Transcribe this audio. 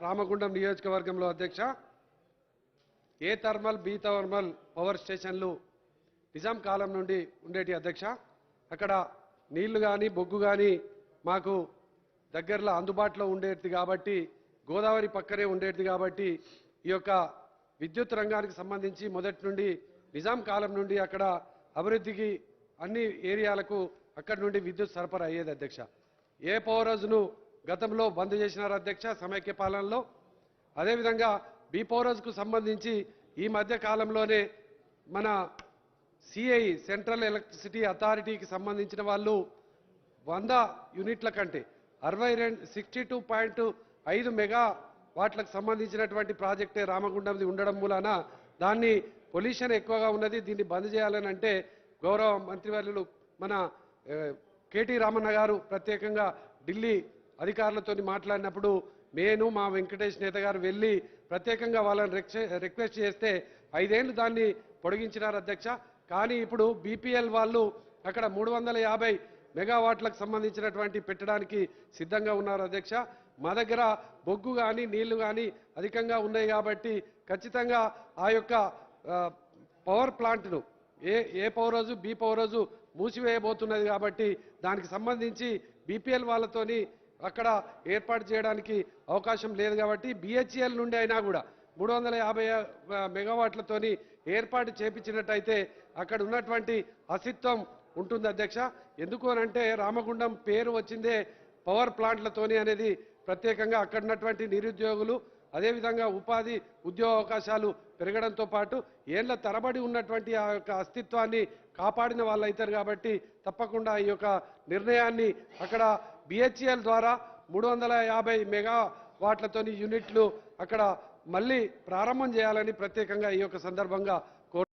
రామగుండం నియోజకవర్గంలో అధ్యక్ష ఏ thermal B thermal power స్టేషన్లు నిజాం కాలం నుండి ఉండేటి అధ్యక్ష. అక్కడ నీళ్లు కానీ బొగ్గు కానీ మాకు దగ్గరలో అందుబాటులో ఉండేది కాబట్టి, గోదావరి పక్కనే ఉండేది కాబట్టి ఈ యొక్క విద్యుత్ రంగానికి సంబంధించి మొదటి నుండి నిజాం కాలం నుండి అక్కడ అభివృద్ధికి అన్ని ఏరియాలకు అక్కడి నుండి విద్యుత్ సరఫరా అయ్యేది అధ్యక్ష. ఏ పవర్ హౌస్ను గతంలో బంద్ చేసినారు అధ్యక్ష సమైక్య పాలనలో. అదేవిధంగా బి పవర్ హౌస్కు సంబంధించి ఈ మధ్య కాలంలోనే మన సిఐ సెంట్రల్ ఎలక్ట్రిసిటీ అథారిటీకి సంబంధించిన వాళ్ళు 100 యూనిట్ల కంటే 62.5 మెగా వాట్లకు సంబంధించినటువంటి ప్రాజెక్టే రామగుండంది ఉండడం మూలాన దాన్ని పొల్యూషన్ ఎక్కువగా ఉన్నది, దీన్ని బంద్ చేయాలని అంటే గౌరవ మంత్రివర్యులు మన కేటీ రామన్న గారు ప్రత్యేకంగా ఢిల్లీ అధికారులతో మాట్లాడినప్పుడు నేను మా వెంకటేష్ నేత గారు వెళ్ళి ప్రత్యేకంగా వాళ్ళని రిక్వెస్ట్ చేస్తే 5 ఏళ్లు దాన్ని పొడిగించినారు అధ్యక్ష. కానీ ఇప్పుడు బీపీఎల్ వాళ్ళు అక్కడ 350 మెగావాట్లకు సంబంధించినటువంటి పెట్టడానికి సిద్ధంగా ఉన్నారు అధ్యక్ష. మా దగ్గర బొగ్గు కానీ నీళ్లు కానీ అధికంగా ఉన్నాయి కాబట్టి ఖచ్చితంగా ఆ యొక్క పవర్ ప్లాంట్ను A power house B power house మూసివేయబోతున్నది కాబట్టి దానికి సంబంధించి బీపీఎల్ వాళ్ళతోని అక్కడ ఏర్పాటు చేయడానికి అవకాశం లేదు కాబట్టి బిహెచ్ఎల్ నుండి అయినా కూడా 350 మెగావాట్లతోని ఏర్పాటు చేపించినట్టయితే అక్కడ ఉన్నటువంటి అస్తిత్వం ఉంటుంది అధ్యక్ష. ఎందుకు అనంటే రామగుండం పేరు వచ్చిందే పవర్ ప్లాంట్లతోని అనేది ప్రత్యేకంగా అక్కడ ఉన్నటువంటి నిరుద్యోగులు అదేవిధంగా ఉపాధి ఉద్యోగ అవకాశాలు పెరగడంతో పాటు ఏళ్ల తరబడి ఉన్నటువంటి ఆ యొక్క అస్తిత్వాన్ని కాపాడిన వాళ్ళు అవుతారు కాబట్టి తప్పకుండా ఈ యొక్క నిర్ణయాన్ని అక్కడ బిహెచ్ఎల్ ద్వారా 350 మెగావాట్లతోని యూనిట్లు అక్కడ మళ్ళీ ప్రారంభం చేయాలని ప్రత్యేకంగా ఈ యొక్క సందర్భంగా